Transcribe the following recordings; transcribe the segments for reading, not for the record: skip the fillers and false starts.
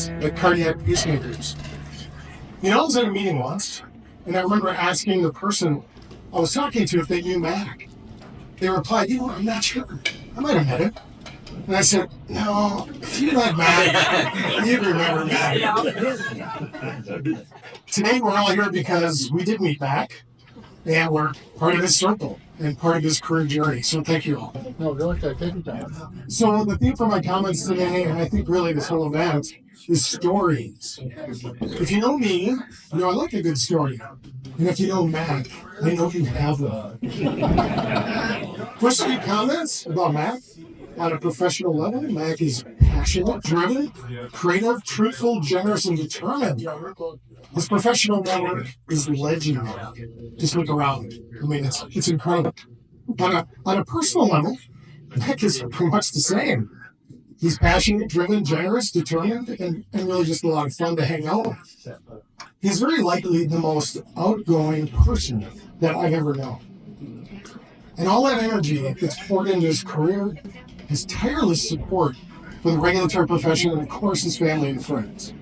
things, like cardiac pacemakers. I was at a meeting once, and I remember asking the person I was talking to if they knew Mac. They replied, I'm not sure. I might have met him. And I said, no, if you met Mac, you'd remember Mac. Today we're all here because we did meet Mac, and we're part of his circle and part of his career journey. So thank you all. No, really, take your time. So the theme for my comments today, and I think really this whole event, is stories. If you know me, I like a good story. And if you know Mac, I know you have one. First few comments about Mac. On a professional level, Mac is passionate, driven, creative, truthful, generous, and determined. His professional network is legendary. Just look around. It's incredible. On a personal level, Mac is pretty much the same. He's passionate, driven, generous, determined, and really just a lot of fun to hang out with. He's very likely the most outgoing person that I've ever known. And all that energy that's poured into his career, his tireless support for the regulatory profession, and of course his family and friends.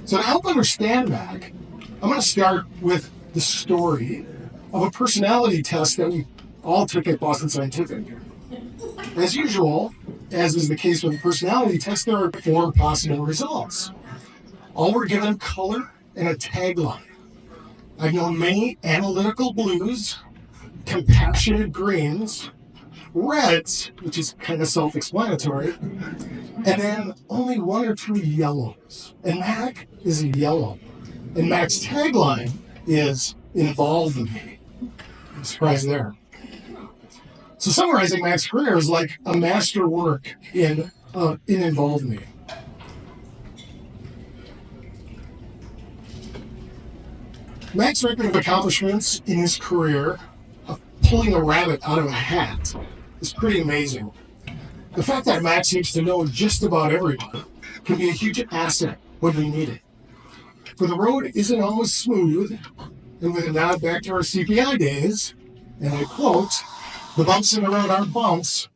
So to help understand Mac, I'm going to start with the story of a personality test that we all took at Boston Scientific. As usual, as is the case with a personality test, there are 4 possible results. All were given color and a tagline. I've known many analytical blues, compassionate greens, reds, which is kind of self-explanatory, and then only 1 or 2 yellows. And Mac is a yellow. And Mac's tagline is "Involve me." No surprise there. So summarizing Mac's career is like a masterwork in Involve Me. Mac's record of accomplishments in his career of pulling a rabbit out of a hat is pretty amazing. The fact that Mac seems to know just about everyone can be a huge asset when we need it. For the road isn't always smooth, and with a nod back to our CPI days, and I quote, "The bumps in the road aren't bumps,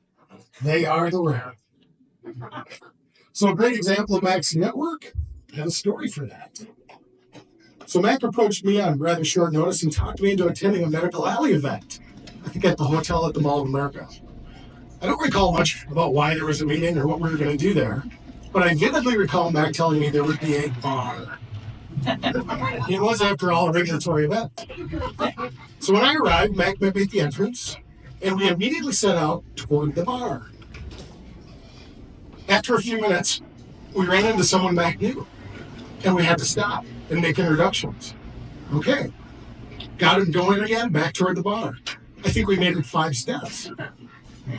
they are the road." So a great example of Mac's network, I have a story for that. So Mac approached me on rather short notice and talked me into attending a Medical Alley event, I think at the hotel at the Mall of America. I don't recall much about why there was a meeting or what we were going to do there, but I vividly recall Mac telling me there would be a bar. It was, after all, a regulatory event. So when I arrived, Mac met me at the entrance, and we immediately set out toward the bar. After a few minutes, we ran into someone Mac knew, and we had to stop and make introductions. Okay, got him going again, back toward the bar. I think we made it 5 steps.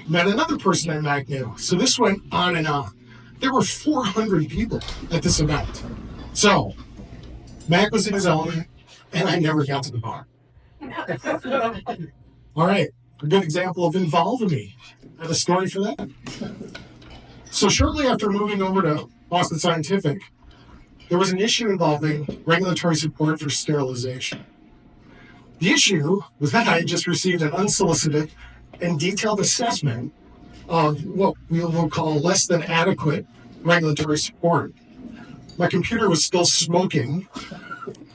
Met another person that Mac knew, so this went on and on. There were 400 people at this event. So, Mac was in his element, and I never got to the bar. All right, a good example of involving me. I have a story for that. So shortly after moving over to Boston Scientific, there was an issue involving regulatory support for sterilization. The issue was that I had just received an unsolicited and detailed assessment of what we will call less than adequate regulatory support. My computer was still smoking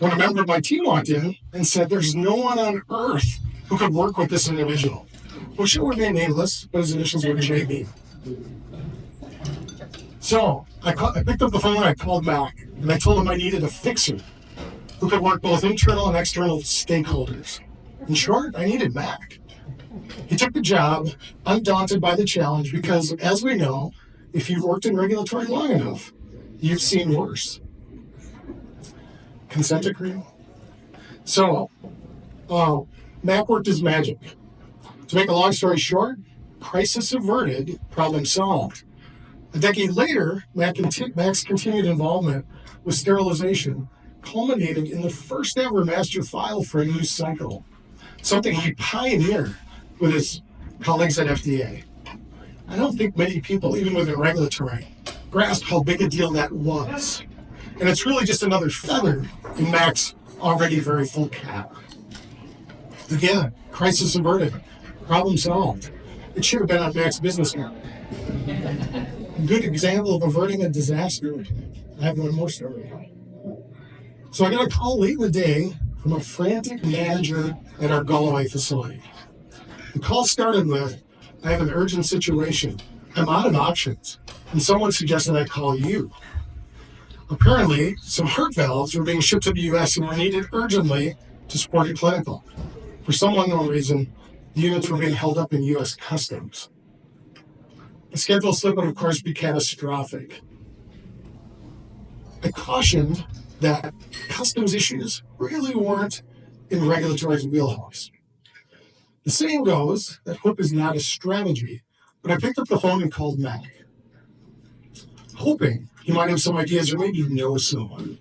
when a member of my team walked in and said, "There's no one on earth who could work with this individual." Well, she would remain nameless, but his initials were JB. So I picked up the phone and I called Mac, and I told him I needed a fixer who could work both internal and external stakeholders. In short, I needed Mac. He took the job, undaunted by the challenge, because, as we know, if you've worked in regulatory long enough, you've seen worse. Consent decree? So, Mac worked his magic. To make a long story short, crisis averted, problem solved. A decade later, Mac's continued involvement with sterilization culminated in the first ever master file for a new cycle, something he pioneered with his colleagues at FDA. I don't think many people, even within regulatory, grasp how big a deal that was. And it's really just another feather in Mac's already very full cap. Again, crisis averted, problem solved. It should have been on Mac's business card. A good example of averting a disaster I have one more story. So I got a call late in the day from a frantic manager at our Galway facility. The call started with, I have an urgent situation. I'm out of options. And someone suggested I call you. Apparently, some heart valves were being shipped to the U.S. and were needed urgently to support a clinical. For some unknown reason, the units were being held up in U.S. Customs. The schedule slip would, of course, be catastrophic. I cautioned that customs issues really weren't in regulatory's wheelhouse. The saying goes that whip is not a strategy, but I picked up the phone and called Mac, hoping he might have some ideas or maybe know someone.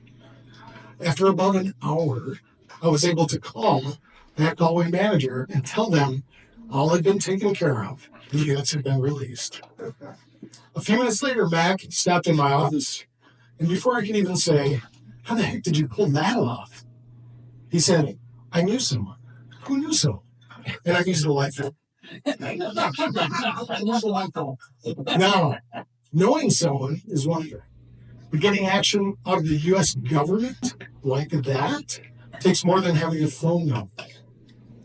After about an hour, I was able to call that Galway manager and tell them all had been taken care of. The units had been released. A few minutes later, Mac stopped in my office, and before I could even say, how the heck did you pull that off? He said, I knew someone. Who knew so? And I used the light bulb. Now, knowing someone is one thing, but getting action out of the U.S. government like that takes more than having a phone number.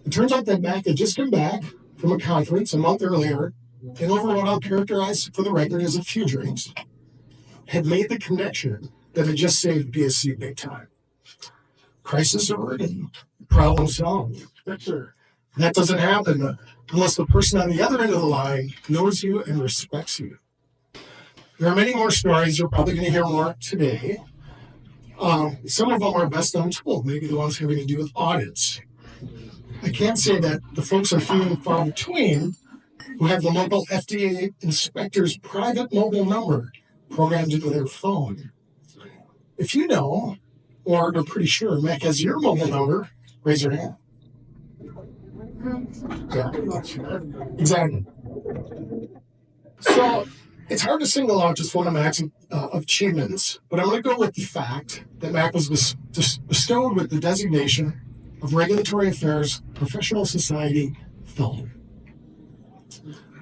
It turns out that Mac had just come back from a conference a month earlier, and over what I'll characterize for the record as a few drinks, had made the connection that had just saved BSC big time. Crisis averted, problem solved. That doesn't happen unless the person on the other end of the line knows you and respects you. There are many more stories. You're probably going to hear more today. Some of them are best untold, maybe the ones having to do with audits. I can't say that the folks are few and far between who have the local FDA inspector's private mobile number programmed into their phone. If you know, or are pretty sure Mac has your mobile number, raise your hand. Yeah, exactly. So it's hard to single out just one of Mac's achievements, but I'm going to go with the fact that Mac was bestowed with the designation of Regulatory Affairs Professional Society Fellow.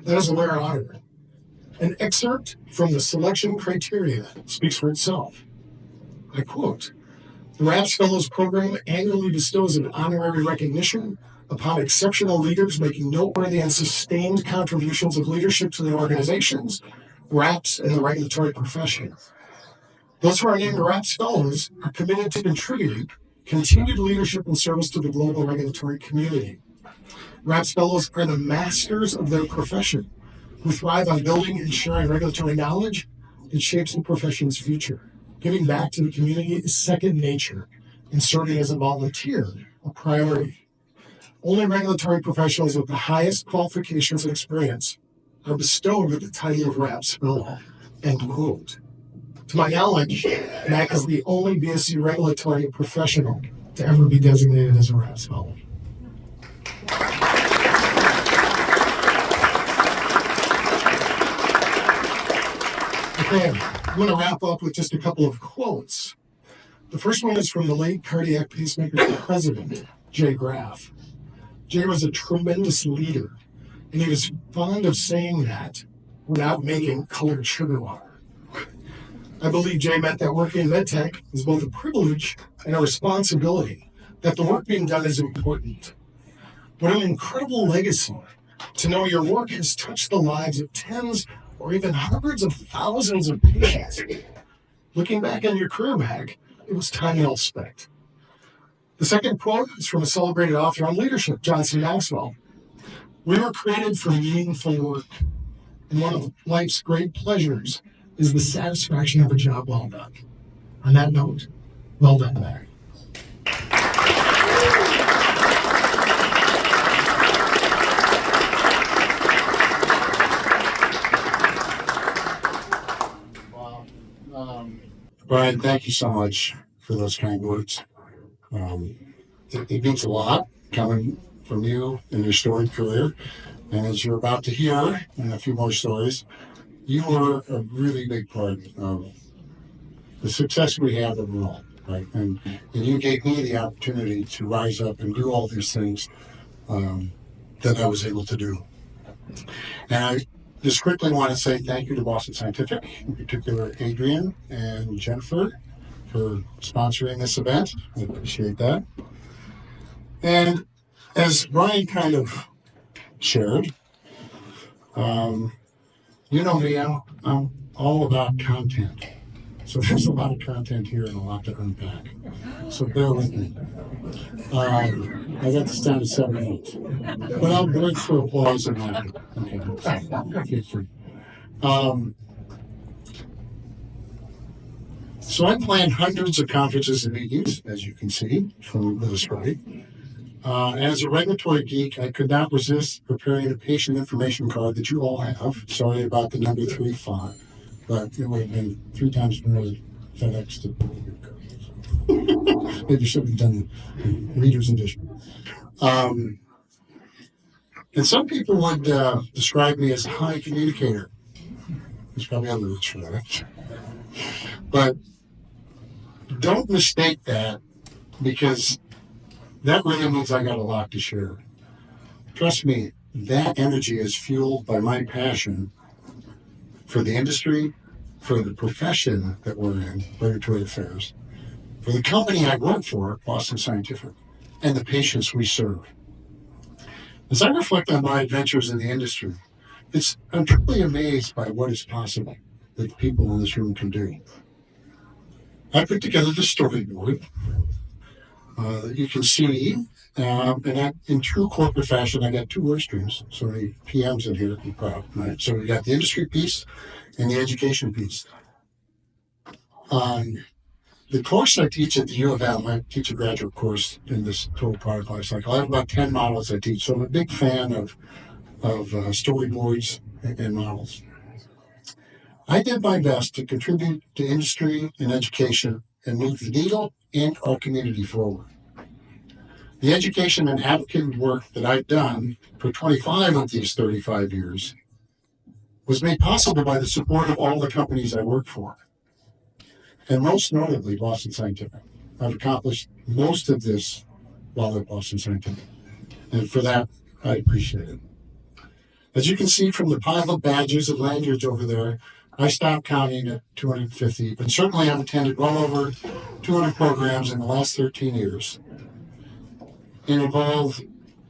That is a rare honor. An excerpt from the selection criteria speaks for itself. I quote, the RAPS Fellows Program annually bestows an honorary recognition upon exceptional leaders making noteworthy and sustained contributions of leadership to the organizations, RAPS, and the regulatory profession. Those who are named RAPS Fellows are committed to contributing continued leadership and service to the global regulatory community. RAPS Fellows are the masters of their profession who thrive on building and sharing regulatory knowledge that shapes the profession's future. Giving back to the community is second nature, and serving as a volunteer a priority. Only regulatory professionals with the highest qualifications and experience are bestowed with the title of RAPS Fellow, end quote. To my knowledge, Mac is the only BSC regulatory professional to ever be designated as a RAPS Fellow. Okay, I'm going to wrap up with just a couple of quotes. The first one is from the late cardiac pacemaker president, Jay Graff. Jay was a tremendous leader, and he was fond of saying that without making colored sugar water. I believe Jay meant that working in medtech is both a privilege and a responsibility, that the work being done is important. What an incredible legacy to know your work has touched the lives of tens or even hundreds of thousands of patients. Looking back on your career, Mac, it was time well spent. The second quote is from a celebrated author on leadership, John C. Maxwell. We were created for meaningful work, and one of life's great pleasures is the satisfaction of a job well done. On that note, well done, Mac. Brian, thank you so much for those kind words. It means a lot coming from you in your storied career. And as you're about to hear in a few more stories, you were a really big part of the success we have overall, right? And you gave me the opportunity to rise up and do all these things that I was able to do. And just quickly want to say thank you to Boston Scientific, in particular Adrian and Jennifer, for sponsoring this event. I appreciate that. And as Brian kind of shared, you know me, I'm all about content. So there's a lot of content here and a lot to unpack. So bear with me. I got this down to 7 minutes, but I'll break for applause and laughter. Okay, so feel free. So I plan hundreds of conferences and meetings, as you can see from the display. As a regulatory geek, I could not resist preparing a patient information card that you all have. Sorry about the number 3 font, but it would have been 3 times more than FedEx to maybe should have done the reader's edition. And some people would describe me as a high communicator. There's probably other words for that. But don't mistake that, because that really means I got a lot to share. Trust me, that energy is fueled by my passion for the industry, for the profession that we're in, regulatory affairs, for the company I work for, Boston Scientific, and the patients we serve. As I reflect on my adventures in the industry, I'm truly amazed by what is possible that people in this room can do. I put together the storyboard that you can see, and in true corporate fashion, I got 2 work streams. So many PMs in here, be proud. Right? So we got the industry piece and the education piece. The course I teach at the U of M, I teach a graduate course in this total product life cycle. I have about 10 models I teach, so I'm a big fan of storyboards and models. I did my best to contribute to industry and education and move the needle and our community forward. The education and advocate work that I've done for 25 of these 35 years was made possible by the support of all the companies I work for, and most notably Boston Scientific. I've accomplished most of this while at Boston Scientific, and for that, I appreciate it. As you can see from the pile of badges and lanyards over there, I stopped counting at 250, but certainly I've attended well over 200 programs in the last 13 years, and involved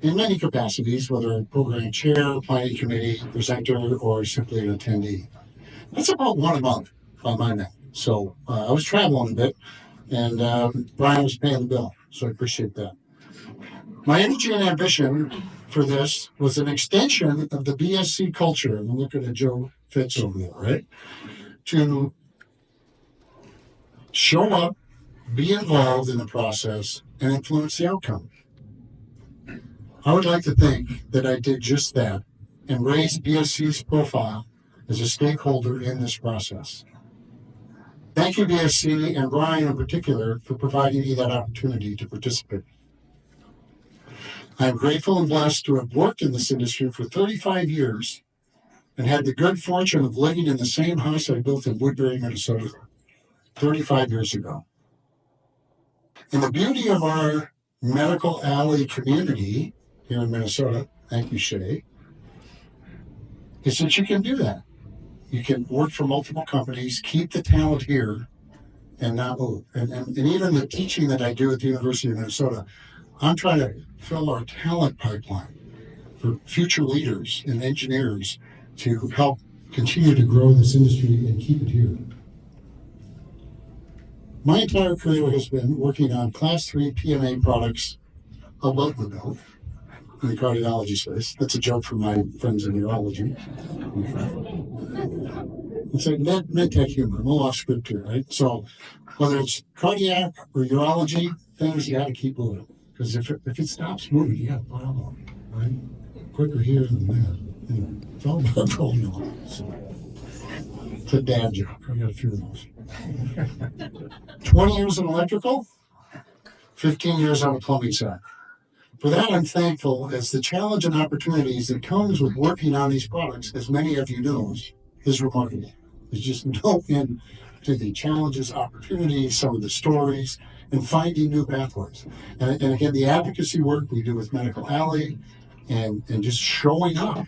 in many capacities, whether a program chair, planning committee, presenter, or simply an attendee. That's about 1 a month by my math. So I was traveling a bit, and Brian was paying the bill, so I appreciate that. My energy and ambition for this was an extension of the BSC culture, and I'm looking at Joe Fitz over there, right? To show up, be involved in the process, and influence the outcome. I would like to think that I did just that and raised BSC's profile as a stakeholder in this process. Thank you, BSC, and Brian in particular, for providing me that opportunity to participate. I am grateful and blessed to have worked in this industry for 35 years and had the good fortune of living in the same house I built in Woodbury, Minnesota 35 years ago. And the beauty of our medical alley community here in Minnesota, thank you, Shay, is that you can do that. You can work for multiple companies, keep the talent here, and not move. And even the teaching that I do at the University of Minnesota, I'm trying to fill our talent pipeline for future leaders and engineers to help continue to grow this industry and keep it here. My entire career has been working on Class 3 PMA products above the belt in the cardiology space. That's a joke from my friends in urology. It's like med-tech humor. I'm a little off script here, right? So whether it's cardiac or urology, things you got to keep moving. Because if it stops moving, you got a problem, right? Quicker here than there. Anyway, it's all about rolling along. So, it's a dad joke. I got a few of those. 20 years in electrical, 15 years on the plumbing side. For that, I'm thankful, as the challenge and opportunities that comes with working on these products, as many of you know, is remarkable. It's just no end to the challenges, opportunities, some of the stories, and finding new pathways. And again, the advocacy work we do with Medical Alley and just showing up.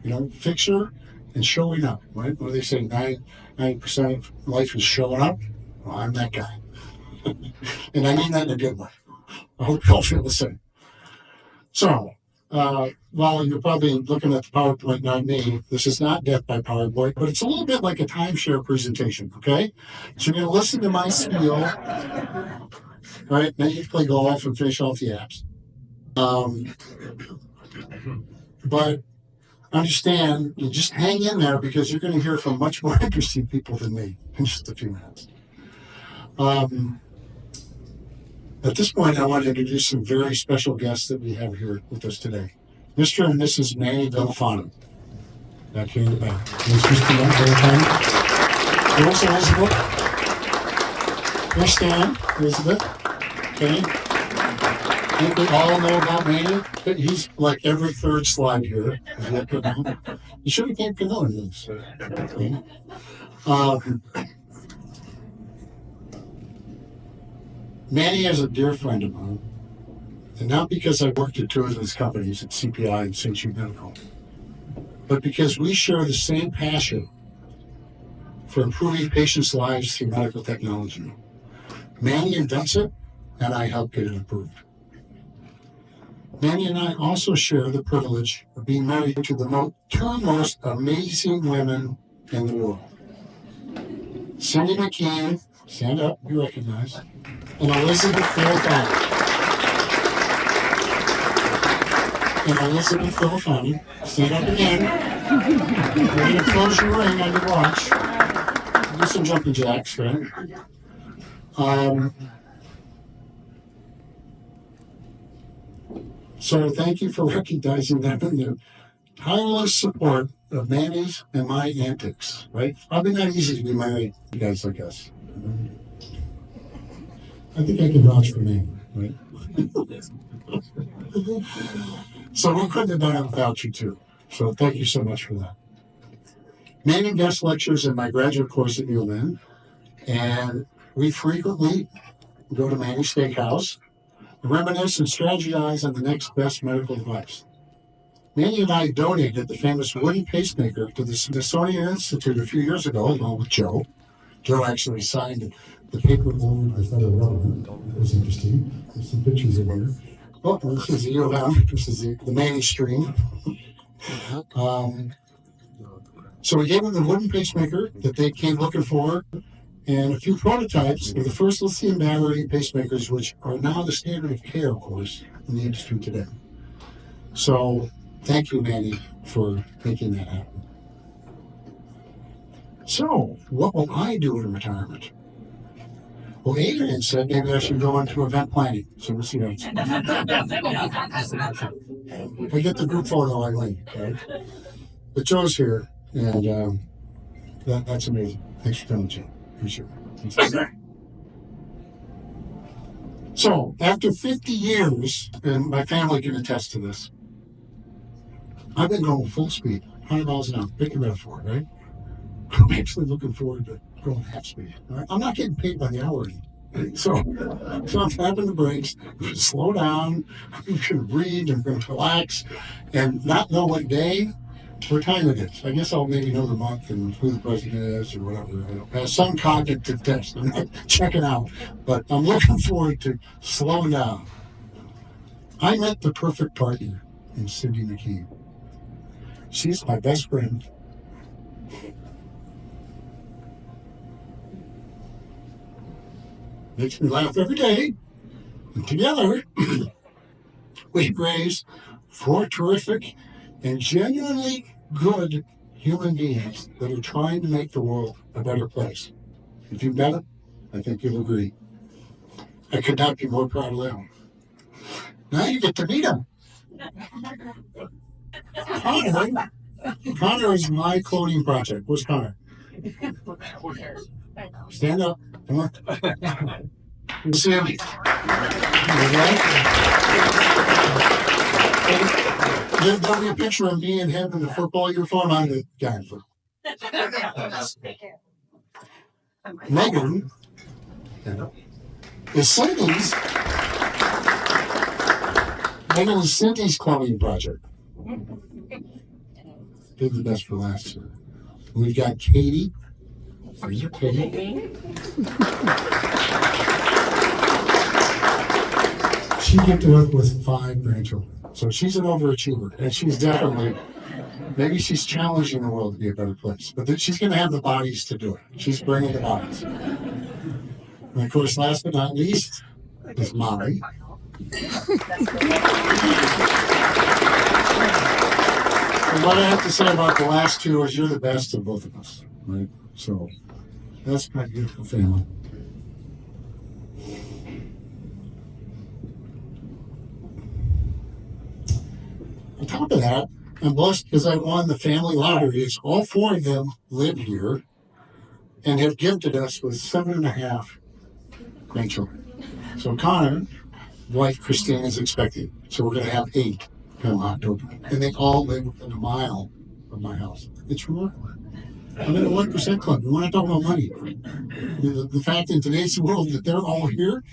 You know, Fixer and showing up, right? What do they say? 90% of life is showing up. Well, I'm that guy. And I mean that in a good way. I hope you all feel the same. So, while you're probably looking at the PowerPoint, not me, this is not death by PowerPoint, but it's a little bit like a timeshare presentation, okay? So you're going to listen to my spiel, right? Then you play golf and finish off the apps. But understand, you just hang in there because you're going to hear from much more interesting people than me in just a few minutes. At this point, I want to introduce some very special guests that we have here with us today. Mr. and Mrs. Manny Villafana. Back here in the back. There's Mr. Villafana. There's Elizabeth. There's Stan, Elizabeth. Okay. I think we all know about Manny. He's like every third slide here. You should have came to know him. Okay. Manny is a dear friend of mine, and not because I worked at two of his companies at CPI and St. Jude Medical, but because we share the same passion for improving patients' lives through medical technology. Manny invents it, and I help get it improved. Manny and I also share the privilege of being married to the two most amazing women in the world. Cindy McKeen, stand up, you recognize, and Elizabeth Villafana. Stand up again. You're going to close your ring on your watch. Do some jumping jacks, right? So thank you for recognizing them and the tireless support of Manny's and my antics, right? It's probably not easy to be married to guys like us. I think I can vouch for Manny, right? So we couldn't have done it without you two. So thank you so much for that. Manny guest lectures in my graduate course at UMN, and we frequently go to Manny's Steakhouse, reminisce and strategize on the next best medical device. Manny and I donated the famous wooden pacemaker to the Smithsonian Institute a few years ago, along with Joe. Joe actually signed the paper over by federal government. It was interesting. There's some pictures in here. Oh, this is the ULM. This is the Manny stream. So we gave them the wooden pacemaker that they came looking for, and a few prototypes of the first lithium battery pacemakers, which are now the standard of care, of course, in the industry today. So thank you, Manny, for making that happen. So what will I do in retirement? Well, Adrian said maybe I should go into event planning. So we'll see how it's. We get the group photo, I leave, right? But Joe's here, and that's amazing. Thanks for coming, Joe. Appreciate it. So, after 50 years, and my family can attest to this, I've been going full speed, 100 miles an hour. Pick your metaphor, right? I'm actually looking forward to going half speed. Right? I'm not getting paid by the hour anymore. Right? So I'm tapping the brakes, slow down, you can read, and relax, and not know what day or time it is. I guess I'll maybe know the month and who the president is or whatever. I'll pass some cognitive test. I'm not checking out, but I'm looking forward to slowing down. I met the perfect partner in Cindy McKeen. She's my best friend. Makes me laugh every day. And together, we've raised 4 terrific and genuinely good human beings that are trying to make the world a better place. If you've met them, I think you'll agree. I could not be more proud of them. Now you get to meet them. Connor is my cloning project. Where's Connor? Stand up. Come on. You see him? There'll be a picture of me and him in the football uniform on the guy. Megan is Cindy's cloning project. Did the best for last year. We've got Katie. There's your Katie. She gifted us with 5 grandchildren. So she's an overachiever, and she's definitely, maybe she's challenging the world to be a better place, but she's going to have the bodies to do it. She's bringing the bodies. And of course, last but not least, is Manny. And what I have to say about the last two is you're the best of both of us, right? So that's my beautiful family. On top of that, I'm blessed because I won the family lotteries. All 4 of them live here and have gifted us with 7.5 grandchildren. So Connor, wife Christine, is expecting. So we're going to have 8 come October. And they all live within a mile of my house. It's remarkable. I'm in the 1% club. We want to talk about money. The fact in today's world that they're all here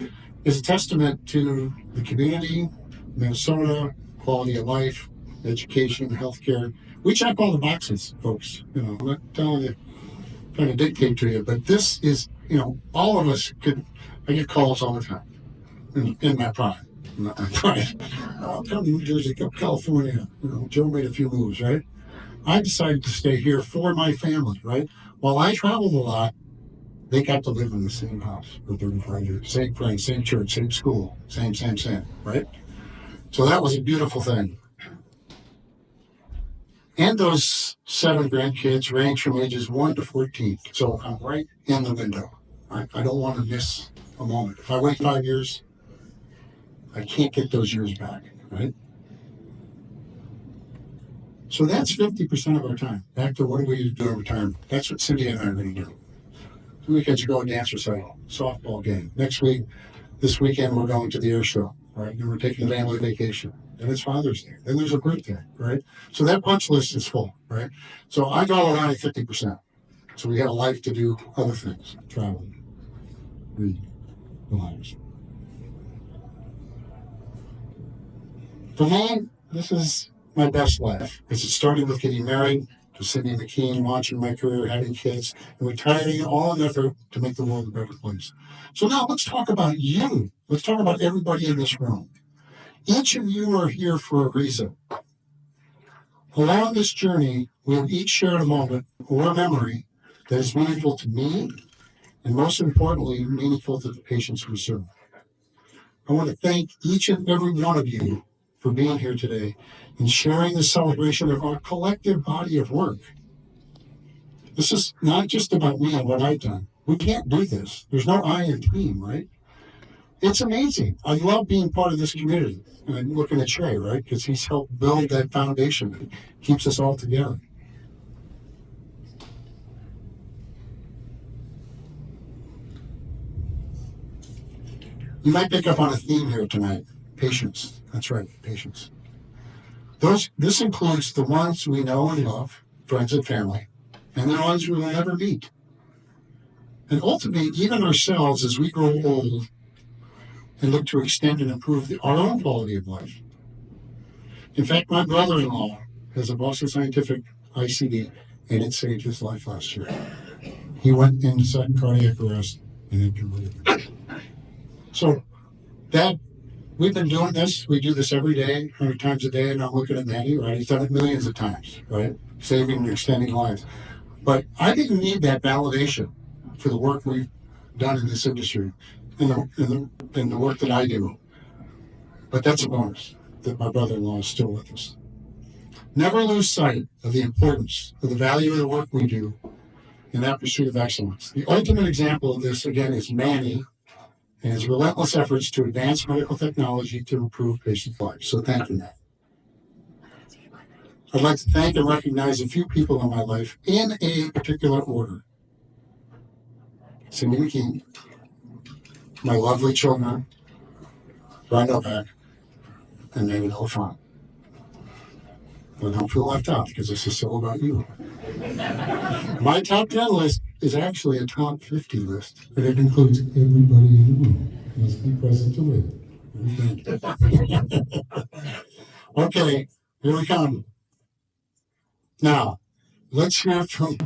is a testament to the community, Minnesota, quality of life, education, healthcare. We check all the boxes, folks. I'm not telling you, trying to dictate to you, but this is, all of us could. I get calls all the time in my pride. Not my pride. I'll come to New Jersey, come to California. Joe made a few moves, right? I decided to stay here for my family, right? While I traveled a lot, they got to live in the same house for 35 years. Same friends, same church, same school, same, right? So that was a beautiful thing. And those 7 grandkids range from ages 1 to 14. So I'm right in the window. I don't want to miss a moment. If I wait 5 years, I can't get those years back, right? So that's 50% of our time. Back to what do we do in retirement? That's what Cindy and I are going to do. 2 weekends you go to dance recital, softball game. This weekend we're going to the air show, right? And we're taking a family vacation. And it's Father's Day. Then there's a birthday, right? So that punch list is full, right? So I go around at 50%. So we have a life to do other things, travel, read, relax. For me, this is my best life. It started with getting married to Sydney McKeen, launching my career, having kids, and retiring, all in effort to make the world a better place. So now let's talk about you. Let's talk about everybody in this room. Each of you are here for a reason. Along this journey, we have each shared a moment or a memory that is meaningful to me, and most importantly, meaningful to the patients we serve. I want to thank each and every one of you for being here today and sharing the celebration of our collective body of work. This is not just about me and what I've done. We can't do this. There's no I in team, right? It's amazing. I love being part of this community. And I'm looking at Shay, right? Because he's helped build that foundation that keeps us all together. You might pick up on a theme here tonight. Patience. That's right, patience. This includes the ones we know and love, friends and family, and the ones we will never meet. And ultimately, even ourselves as we grow old and look to extend and improve our own quality of life. In fact, my brother-in-law has a Boston Scientific ICD, and it saved his life last year. He went into sudden cardiac arrest and it converted. So we've been doing this. We do this every day, 100 times a day, and I'm looking at Manny, right? He's done it millions of times, right? Saving and extending lives. But I didn't need that validation for the work we've done in this industry and the work that I do. But that's a bonus that my brother-in-law is still with us. Never lose sight of the importance of the value of the work we do in that pursuit of excellence. The ultimate example of this, again, is Manny and his relentless efforts to advance medical technology to improve patients' lives. So thank you, Matt. I'd like to thank and recognize a few people in my life in a particular order. Cindy McKeen, my lovely children, Novak, and Manny Villafana. But don't feel left out because this is still about you. My top 10 list is actually a top 50 list, but it includes everybody in the room. Must be present to win. Okay, here we come. Now, let's hear from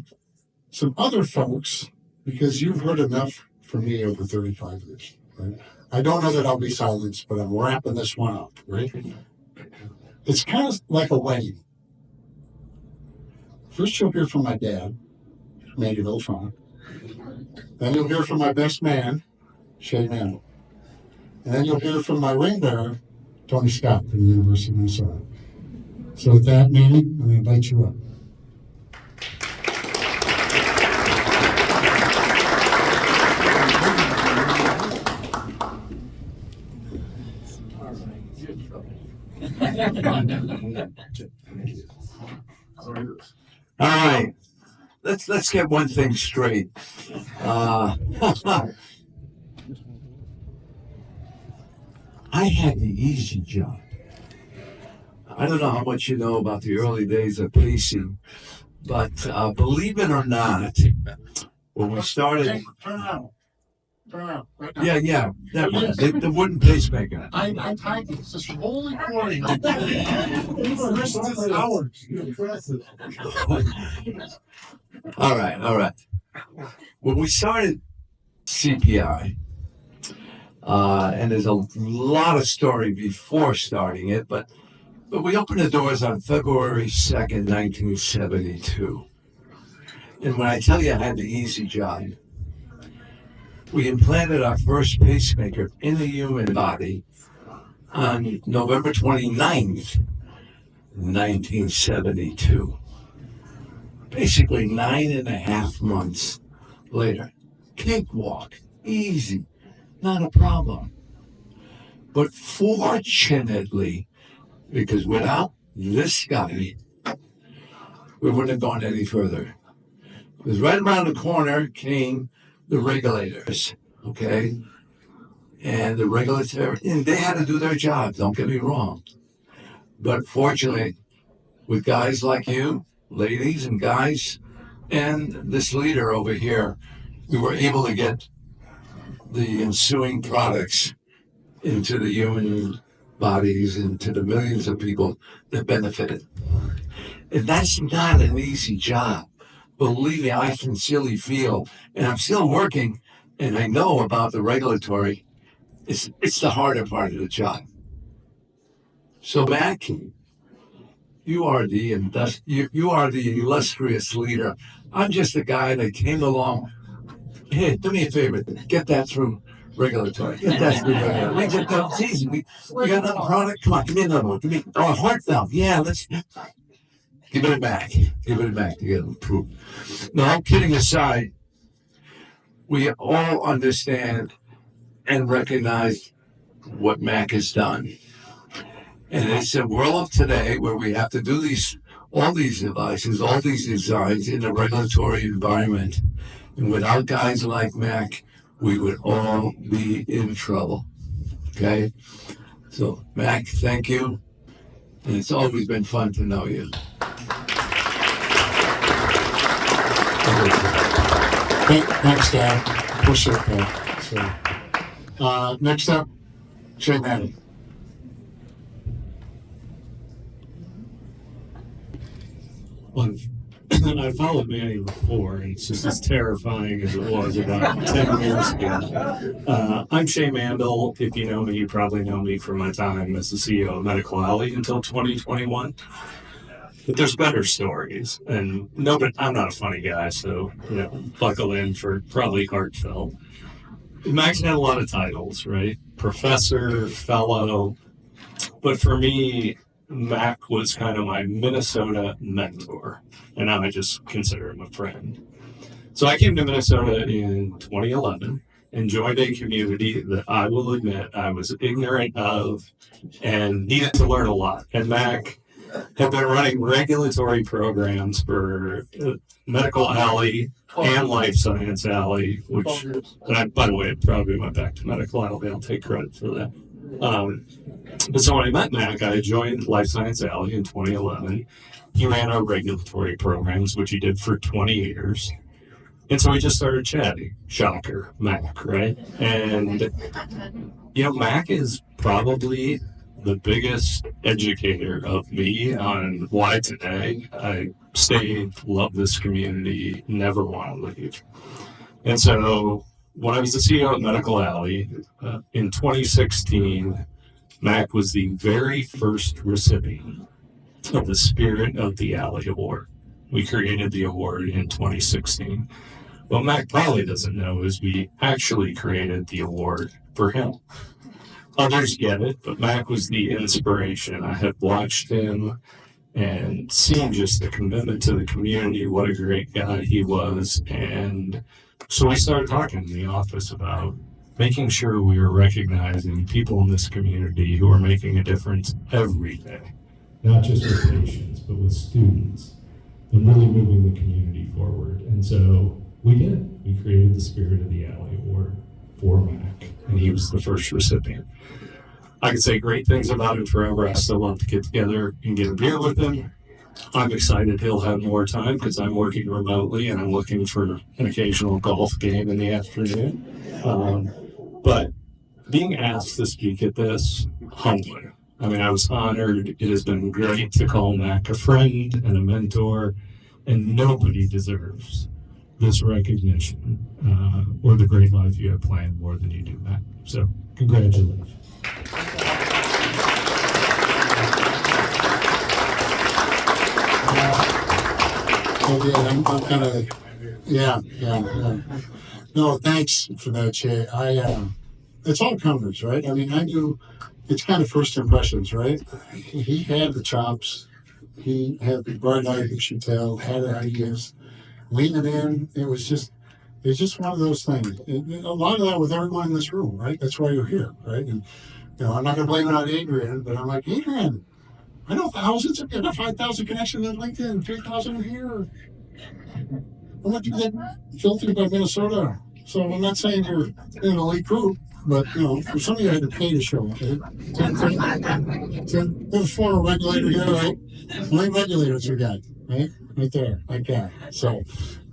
some other folks, because you've heard enough from me over 35 years, right? I don't know that I'll be silenced, but I'm wrapping this one up, right? It's kind of like a wedding. First, you'll hear from my dad, Manny Villafana. Then you'll hear from my best man, Shay, Mandle. And then you'll hear from my ring bearer, Tony Scott from the University of Minnesota. So with that, Manny, I'm going to invite you up. All right, let's get one thing straight. I had the easy job. I don't know how much you know about the early days of pacing, but believe it or not, when we started, Turn around. Right now. yeah, that one, the wooden pacemaker. I'm typing. This is whole recording. This is hours. Impressive. All right. When we started CPI, and there's a lot of story before starting it, but we opened the doors on February 2nd, 1972. And when I tell you I had the easy job, we implanted our first pacemaker in the human body on November 29th, 1972. Basically 9.5 months later. Cakewalk, easy, not a problem. But fortunately, because without this guy, we wouldn't have gone any further. Because right around the corner came the regulators, okay? And the regulators, and they had to do their job, don't get me wrong. But fortunately, with guys like you, ladies and guys, and this leader over here, we were able to get the ensuing products into the human bodies and to the millions of people that benefited. And that's not an easy job. Believe me, I sincerely feel, and I'm still working, and I know about the regulatory. It's the harder part of the job. So, Mac, you are the illustrious leader. I'm just a guy that came along. Hey, do me a favor, get that through regulatory. Get that through regulatory. We just don't, it's easy. We got another product. Come on, give me another one. Give me a heart valve. Yeah, let's give it back. Give it back to get it approved. No, I'm kidding aside. We all understand and recognize what Mac has done. And it's a world of today where we have to do all these devices, all these designs in a regulatory environment. And without guys like Mac, we would all be in trouble. Okay? So, Mac, thank you. And it's always been fun to know you. Thanks, Dad. Appreciate that. So, next up, Shay, Manny. Well, I followed Manny before, and it's just as terrifying as it was about 10 years ago. I'm Shay Mandle. If you know me, you probably know me from my time as the CEO of Medical Alley until 2021. But there's better stories, and no, but I'm not a funny guy, so buckle in for probably heartfelt. Max had a lot of titles, right? Professor, fellow, but for me, Mac was kind of my Minnesota mentor, and now I just consider him a friend. So I came to Minnesota in 2011 and joined a community that I will admit I was ignorant of and needed to learn a lot. And Mac had been running regulatory programs for Medical Alley and Life Science Alley, which, by the way, it probably went back to Medical Alley. I'll take credit for that. But so when I met Mac, I joined Life Science Alley in 2011. He ran our regulatory programs, which he did for 20 years. And so we just started chatting. Shocker, Mac, right? And, Mac is probably the biggest educator of me on why today I stayed, loved this community, never want to leave. And so when I was the CEO at Medical Alley in 2016, Mac was the very first recipient of the Spirit of the Alley Award. We created the award in 2016. What Mac probably doesn't know is we actually created the award for him. Others get it, but Mac was the inspiration. I had watched him and seen just the commitment to the community, what a great guy he was. And so we started talking in the office about making sure we were recognizing people in this community who are making a difference every day, not just with patients, but with students, and really moving the community forward. And so we did. We created the Spirit of the Alley Award for Mac, and he was the first recipient. I could say great things about him forever. I still love to get together and get a beer with him. I'm excited he'll have more time because I'm working remotely and I'm looking for an occasional golf game in the afternoon. But being asked to speak at this, humbling. I mean, I was honored. It has been great to call Mac a friend and a mentor, and nobody deserves this recognition or the great life you have planned more than you do, Mac. So, congratulations. I'm kind of, yeah. No, thanks for that, Shay. It's all comers, right? I mean, I knew it's kind of first impressions, right? He had the chops. He had the bright eye, you should tell, had ideas, leaning in. It's just one of those things. A lot of that with everyone in this room, right? That's why you're here, right? And, I'm not going to blame it on Adrian, but I'm like, Adrian, I know thousands of people, 5,000 connections on LinkedIn, 3,000 here. I went through that filtered by Minnesota. So I'm not saying you're in an elite group, but, for some of you I had to pay to show up. There's a former regulator here, right? My regulator's your guy, right? Right there, that guy. So,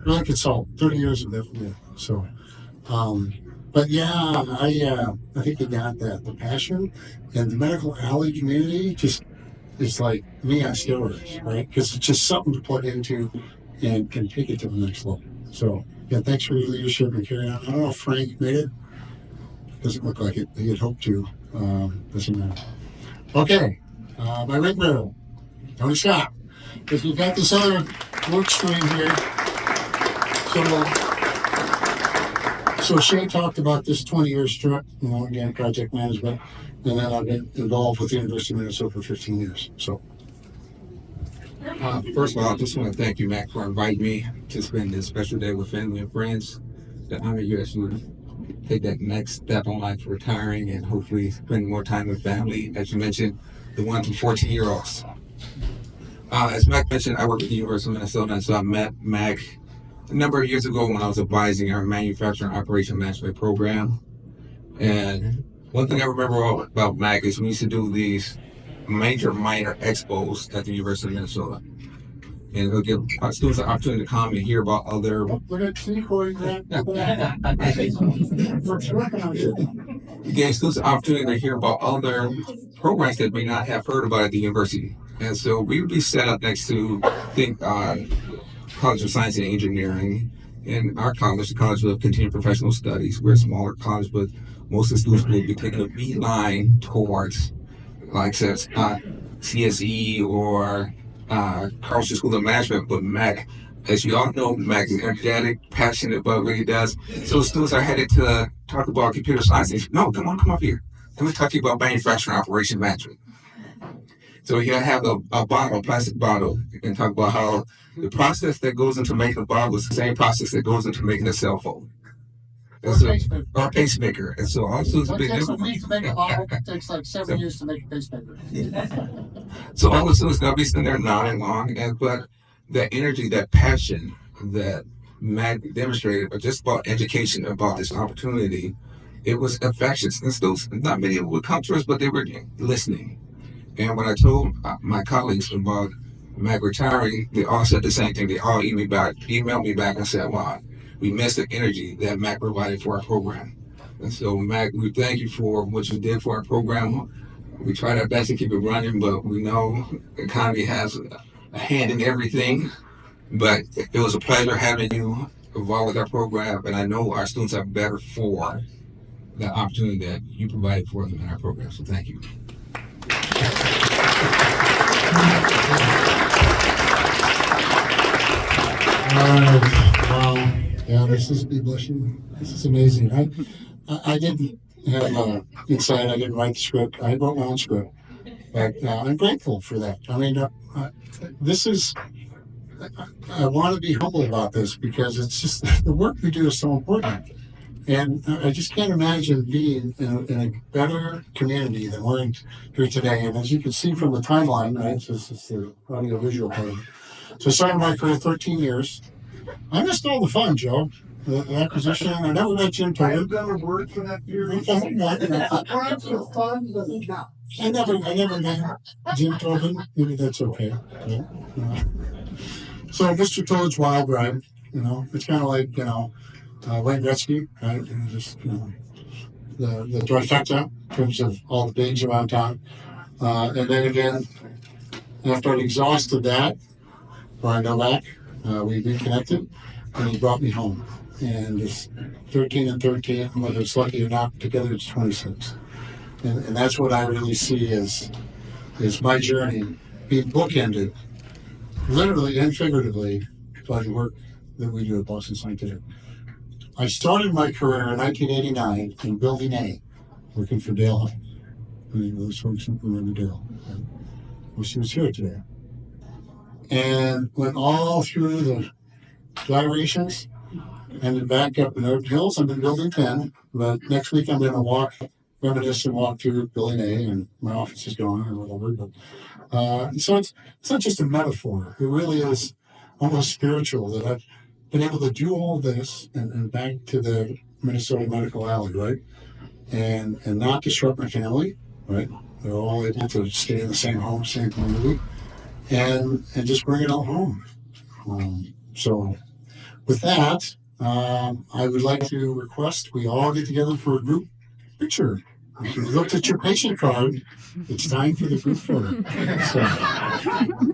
really consult, 30 years of that. Yeah. So, but yeah, I think you got that. The passion and the Medical Alley community just is like me on steroids, right? Because it's just something to plug into and can take it to the next level. So, yeah, thanks for your leadership and carrying on. I don't know if Frank made it. Doesn't look like it. He had hoped to. Doesn't matter. Okay, my ring bearer, Tony Scott. Because we've got this other work stream here. So Shay talked about this 20-year strip, again, project management, and then I've been involved with the University of Minnesota for 15 years. So, first of all, I just want to thank you, Mac, for inviting me to spend this special day with family and friends. To honor you as you take that next step in life, retiring, and hopefully spending more time with family. As you mentioned, the 1 to 14-year-olds. As Mac mentioned, I work at the University of Minnesota, and so I met Mac a number of years ago when I was advising our manufacturing operation management program. And one thing I remember about Mac is we used to do these major minor expos at the University of Minnesota. And it'll give our students an opportunity to come and hear about other. Look at Corey Grant. It gave students an opportunity to hear about other programs that may not have heard about at the university. And so we would be set up next to, College of Science and Engineering. In our college, the College of Continuing Professional Studies, we're a smaller college, but most of the students will be taking a beeline towards, like says, CSE or Carlson School of Management. But Mac, as you all know, Mac is energetic, passionate about what he does. So students are headed to talk about computer science. They say, no, come up here. Let me talk to you about manufacturing operation management. So he'll have a plastic bottle, and talk about how the process that goes into making a bottle is the same process that goes into making a cell phone. Or a pacemaker. And so all students What takes a week to make a bottle? It takes like 7 years to make a pacemaker. So all the students gonna be sitting there nodding along, but that energy, that passion that Mac demonstrated, but just about education, about this opportunity, it was infectious. And students, not many would come to us, but they were listening. And when I told my colleagues about Mac retiring, they all said the same thing. They all emailed me back and said, wow, we missed the energy that Mac provided for our program. And so, Mac, we thank you for what you did for our program. We tried our best to keep it running, but we know the economy has a hand in everything. But it was a pleasure having you involved with our program, and I know our students are better for the opportunity that you provided for them in our program. So thank you. Wow. Yeah, this is be blessing. This is amazing. I didn't have insight. I didn't write the script. I wrote my own script, but I'm grateful for that. I mean, this is. I want to be humble about this because it's just the work we do is so important. And I just can't imagine being in a better community than we're in here today. And as you can see from the timeline, right, this is the audio-visual part. So I started my career 13 years. I missed all the fun, Joe. The acquisition. I never met Jim Tobin. I've never worked for that period. Perhaps the fun, but no. I never met Jim Tobin. Maybe that's okay. But, so Mr. Toad's Wild Ride, it's kind of like, Wayne Gretzky, right? And just, the trifecta in terms of all the bigs around town. And then again, after I'd exhausted that, Brian Novak, we reconnected, and he brought me home. And it's 13 and 13, whether it's lucky or not, together it's 26. And that's what I really see as my journey being bookended, literally and figuratively, by the work that we do at Boston Scientific. I started my career in 1989 in Building A, working for Dale Hunt. Those folks remember Dale. Wish he was here today. And went all through the gyrations, ended back up in Urban Hills. I'm in Building 10, but next week I'm going to reminisce and walk through Building A, and my office is gone or whatever. But so it's not just a metaphor. It really is almost spiritual that I've been able to do all this and back to the Minnesota Medical Alley, right? And not disrupt my family, right? They're all able to stay in the same home, same community, and just bring it all home. So with that, I would like to request we all get together for a group picture. If you looked at your patient card, it's time for the group photo. So,